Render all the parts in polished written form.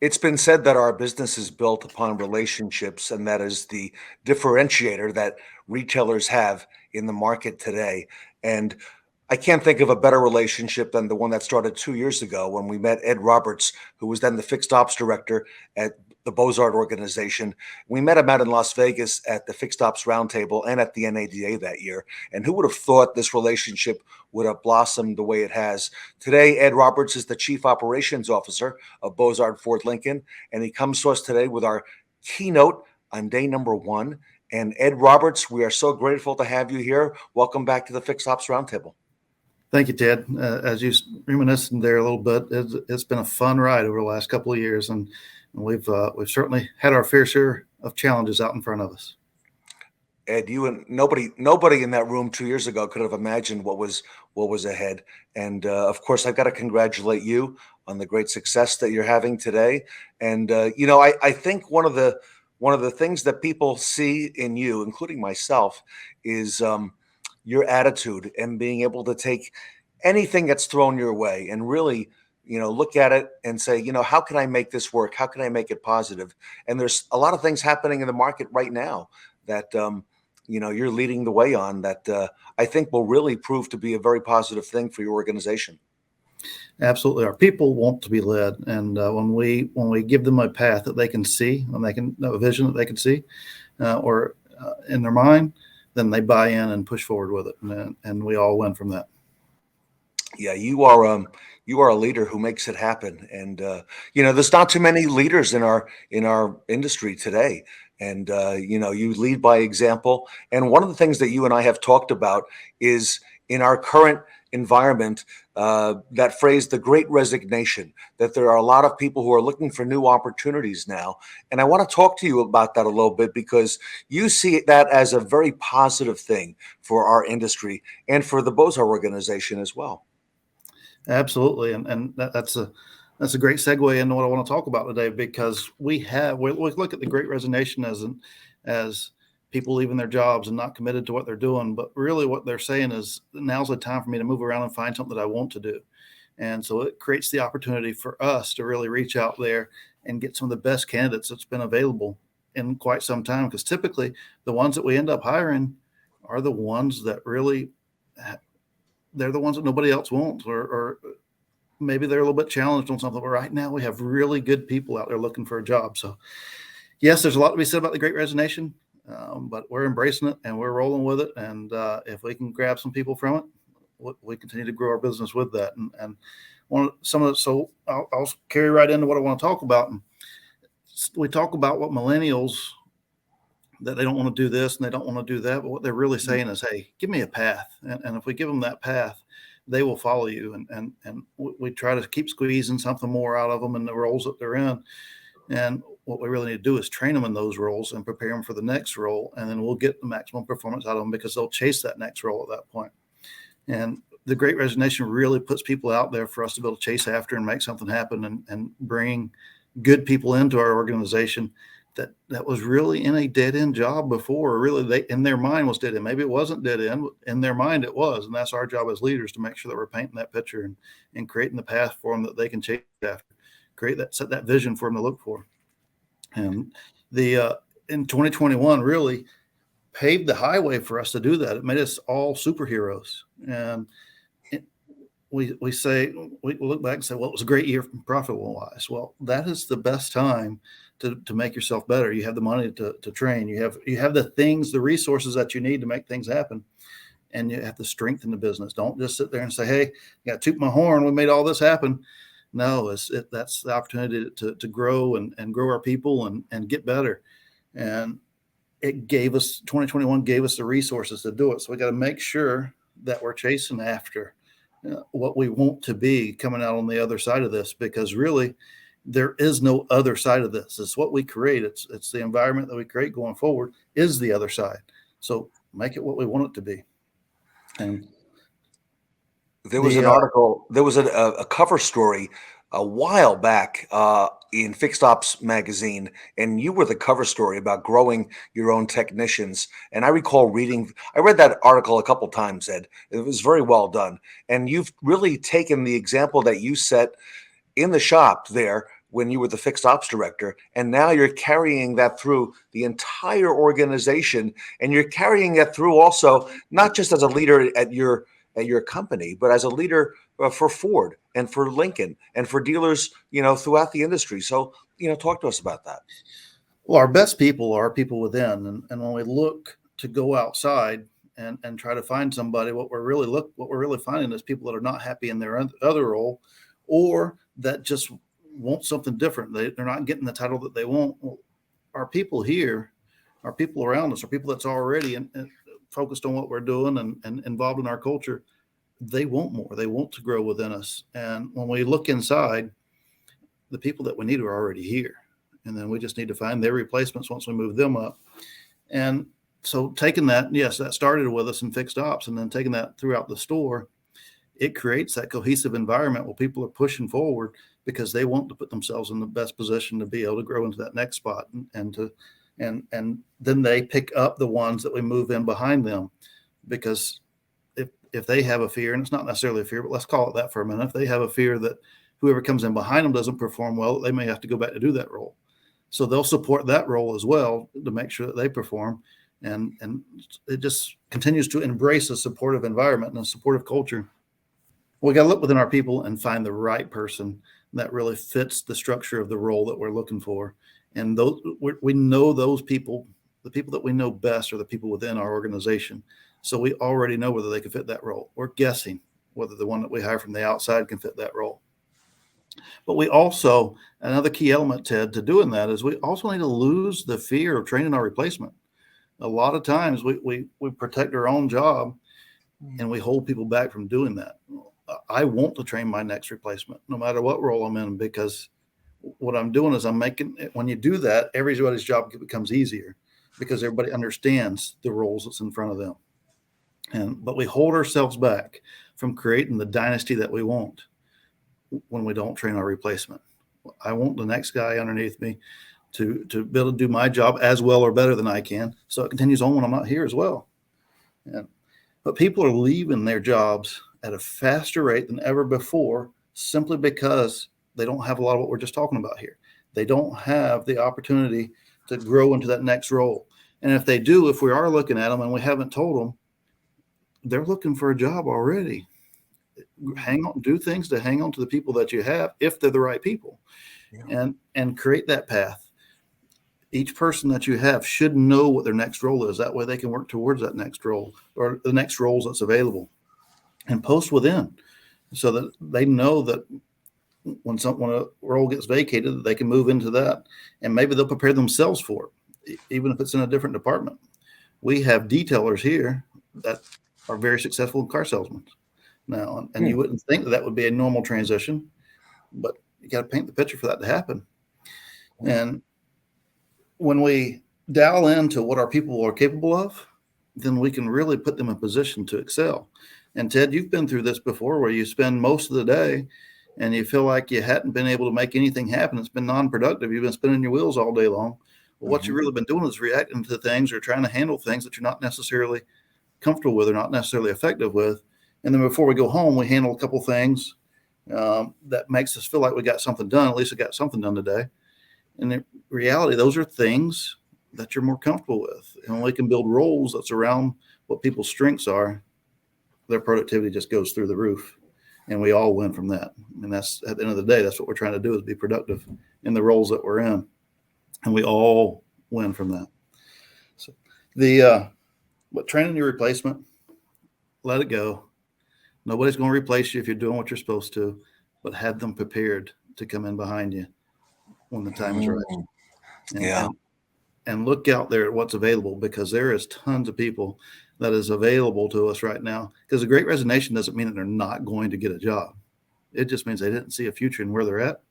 It's been said that our business is built upon relationships, and that is the differentiator that retailers have in the market today. And I can't think of a better relationship than the one that started 2 years ago when we met Ed Roberts, who was then the fixed ops director at the Bozard organization. We met him out in Las Vegas at the Fixed Ops Roundtable and at the NADA that year. And who would have thought this relationship would have blossomed the way it has? Today, Ed Roberts is the Chief Operations Officer of Bozard Ford Lincoln, and he comes to us today with our keynote on day number one. And Ed Roberts, we are so grateful to have you here. Welcome back to the Fixed Ops Roundtable. Thank you, Ted. As you reminisced there a little bit, it's been a fun ride over the last couple of years, and we've certainly had our fair share of challenges out in front of us. Ed, you and nobody in that room 2 years ago could have imagined what was ahead. And of course, I've got to congratulate you on the great success that you're having today. And I think one of the things that people see in you, including myself, is your attitude and being able to take anything that's thrown your way and really look at it and say, how can I make this work? How can I make it positive? And there's a lot of things happening in the market right now that you're leading the way on that I think will really prove to be a very positive thing for your organization. Absolutely, our people want to be led, and when we give them a path that they can see, when they can a vision that they can see, or in their mind, then they buy in and push forward with it, and we all win from that. Yeah, you are a leader who makes it happen, and there's not too many leaders in our industry today, and you lead by example. And one of the things that you and I have talked about is in our current environment, that phrase, the Great Resignation, that there are a lot of people who are looking for new opportunities now. And I want to talk to you about that a little bit because you see that as a very positive thing for our industry and for the Bozar organization as well. Absolutely, and that's a great segue into what I want to talk about today, because we look at the Great Resignation as people leaving their jobs and not committed to what they're doing, but really what they're saying is, now's the time for me to move around and find something that I want to do. And so it creates the opportunity for us to really reach out there and get some of the best candidates that's been available in quite some time, because typically the ones that we end up hiring are the ones that really, they're the ones that nobody else wants, or maybe they're a little bit challenged on something. But right now we have really good people out there looking for a job. So yes, there's a lot to be said about the Great Resignation, but we're embracing it and we're rolling with it. And if we can grab some people from it, we continue to grow our business with that. And so I'll carry right into what I want to talk about. And we talk about what millennials, that they don't want to do this and they don't want to do that, but what they're really saying is, hey, give me a path. And if we give them that path, they will follow you. And we try to keep squeezing something more out of them in the roles that they're in. And what we really need to do is train them in those roles and prepare them for the next role. And then we'll get the maximum performance out of them, because they'll chase that next role at that point. And the Great Resignation really puts people out there for us to be able to chase after and make something happen, and bring good people into our organization that was really in a dead-end job before. Really, they in their mind was dead end. Maybe it wasn't dead end. In their mind it was. And that's our job as leaders, to make sure that we're painting that picture and creating the path for them that they can chase after, set that vision for them to look for. And the in 2021 really paved the highway for us to do that. It made us all superheroes. And we look back and say, well, it was a great year profitable wise. Well, that is the best time to make yourself better. You have the money to train. You have the things, the resources that you need to make things happen, and you have to strengthen the business. Don't just sit there and say, hey, I got to toot my horn, we made all this happen. No, that's the opportunity to grow and grow our people and get better. And 2021 gave us the resources to do it. So we got to make sure that we're chasing after what we want to be coming out on the other side of this, because really there is no other side of this. It's what we create. It's the environment that we create going forward is the other side. So make it what we want it to be. And there was an article, there was a cover story a while back in Fixed Ops magazine, and you were the cover story about growing your own technicians. And I recall I read that article a couple times, Ed. It was very well done. And you've really taken the example that you set in the shop there when you were the fixed ops director, and now you're carrying that through the entire organization, and you're carrying it through also not just as a leader at your company, but as a leader for Ford and for Lincoln and for dealers, throughout the industry. So, talk to us about that. Well, our best people are people within, and when we look to go outside and try to find somebody, what we're really finding is people that are not happy in their other role, or that just want something different. They're not getting the title that they want. Well, our people here, our people around us, are people that's already and focused on what we're doing and involved in our culture. They want more. They want to grow within us. And when we look inside, the people that we need are already here. And then we just need to find their replacements once we move them up. And so taking that, yes, that started with us in fixed ops, and then taking that throughout the store, it creates that cohesive environment where people are pushing forward because they want to put themselves in the best position to be able to grow into that next spot, and then they pick up the ones that we move in behind them. Because if they have a fear, and it's not necessarily a fear, but let's call it that for a minute, if they have a fear that whoever comes in behind them doesn't perform well, they may have to go back to do that role. So they'll support that role as well to make sure that they perform. And it just continues to embrace a supportive environment and a supportive culture. We got to look within our people and find the right person that really fits the structure of the role that we're looking for. And those we know those people, the people that we know best are the people within our organization. So we already know whether they can fit that role. We're guessing whether the one that we hire from the outside can fit that role. But we also, another key element, Ted, to doing that is we also need to lose the fear of training our replacement. A lot of times we protect our own job and we hold people back from doing that. I want to train my next replacement, no matter what role I'm in, because what I'm doing is when you do that, everybody's job becomes easier because everybody understands the roles that's in front of them. But we hold ourselves back from creating the dynasty that we want when we don't train our replacement. I want the next guy underneath me to be able to do my job as well or better than I can, so it continues on when I'm not here as well. But people are leaving their jobs at a faster rate than ever before, simply because they don't have a lot of what we're just talking about here. They don't have the opportunity to grow into that next role. And if they do, if we are looking at them and we haven't told them, they're looking for a job already. Hang on, do things to hang on to the people that you have, if they're the right people, and create that path. Each person that you have should know what their next role is. That way they can work towards that next role or the next roles that's available, and post within so that they know that when a role gets vacated, that they can move into that, and maybe they'll prepare themselves for it, even if it's in a different department. We have detailers here that are very successful car salesmen now, and you wouldn't think that would be a normal transition, but you got to paint the picture for that to happen. And when we dial into what our people are capable of, then we can really put them in position to excel. And Ted, you've been through this before, where you spend most of the day and you feel like you hadn't been able to make anything happen. It's been non-productive. You've been spinning your wheels all day long. Well, what you've really been doing is reacting to things or trying to handle things that you're not necessarily comfortable with or not necessarily effective with. And then before we go home, we handle a couple things that makes us feel like we got something done. At least we got something done today. And in reality, those are things that you're more comfortable with. And when we can build roles that's around what people's strengths are, their productivity just goes through the roof. And we all win from that. And that's, at the end of the day, that's what we're trying to do, is be productive in the roles that we're in. And we all win from that. So but training your replacement, let it go. Nobody's going to replace you if you're doing what you're supposed to, but have them prepared to come in behind you when the time is right. And look out there at what's available, because there is tons of people that is available to us right now. Because the Great Resignation doesn't mean that they're not going to get a job. It just means they didn't see a future in where they're at.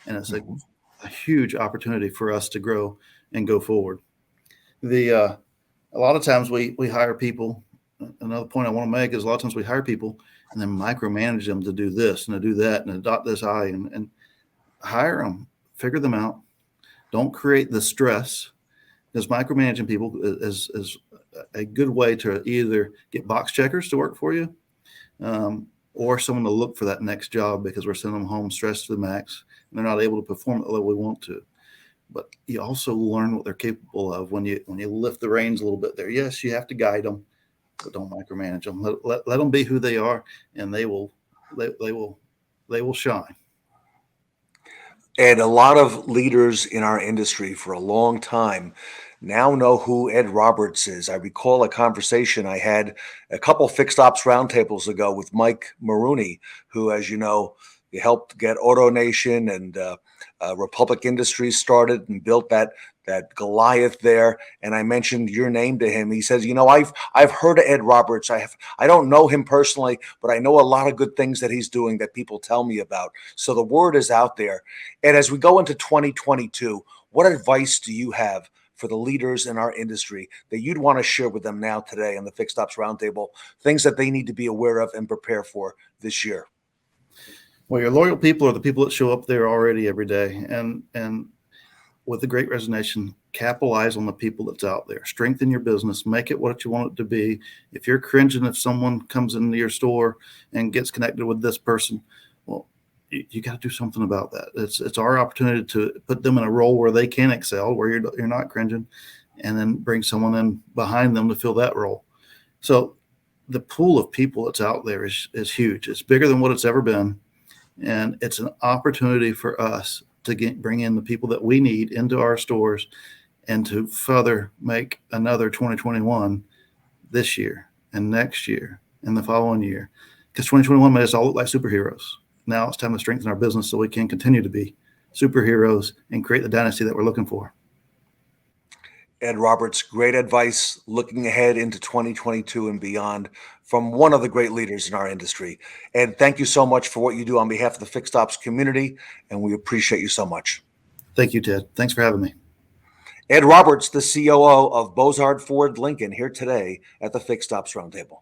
And it's a huge opportunity for us to grow and go forward. A lot of times we hire people. Another point I want to make is a lot of times we hire people and then micromanage them to do this and to do that and adopt this eye, and hire them, figure them out. Don't create the stress, because micromanaging people is a good way to either get box checkers to work for you, or someone to look for that next job, because we're sending them home stressed to the max. they're not able to perform at the level we want to. But you also learn what they're capable of when you lift the reins a little bit there. Yes, you have to guide them, but don't micromanage them. Let them be who they are, and they will shine. And a lot of leaders in our industry for a long time now know who Ed Roberts is. I recall a conversation I had a couple fixed ops roundtables ago with Mike Maroney, who, as you know, he helped get AutoNation and Republic Industries started and built that Goliath there. And I mentioned your name to him. He says, I've heard of Ed Roberts. I don't know him personally, but I know a lot of good things that he's doing that people tell me about. So the word is out there. And as we go into 2022, what advice do you have for the leaders in our industry that you'd want to share with them now today on the Fixed Ops Roundtable, things that they need to be aware of and prepare for this year? Well, your loyal people are the people that show up there already every day. And with the Great Resignation, capitalize on the people that's out there. Strengthen your business. Make it what you want it to be. If you're cringing if someone comes into your store and gets connected with this person, well, you got to do something about that. It's our opportunity to put them in a role where they can excel, where you're not cringing, and then bring someone in behind them to fill that role. So the pool of people that's out there is huge. It's bigger than what it's ever been. And it's an opportunity for us to bring in the people that we need into our stores and to further make another 2021 this year and next year and the following year. Because 2021 made us all look like superheroes. Now it's time to strengthen our business so we can continue to be superheroes and create the dynasty that we're looking for. Ed Roberts, great advice looking ahead into 2022 and beyond from one of the great leaders in our industry. Ed, thank you so much for what you do on behalf of the Fixed Ops community, and we appreciate you so much. Thank you, Ted. Thanks for having me. Ed Roberts, the COO of Bozard Ford Lincoln, here today at the Fixed Ops Roundtable.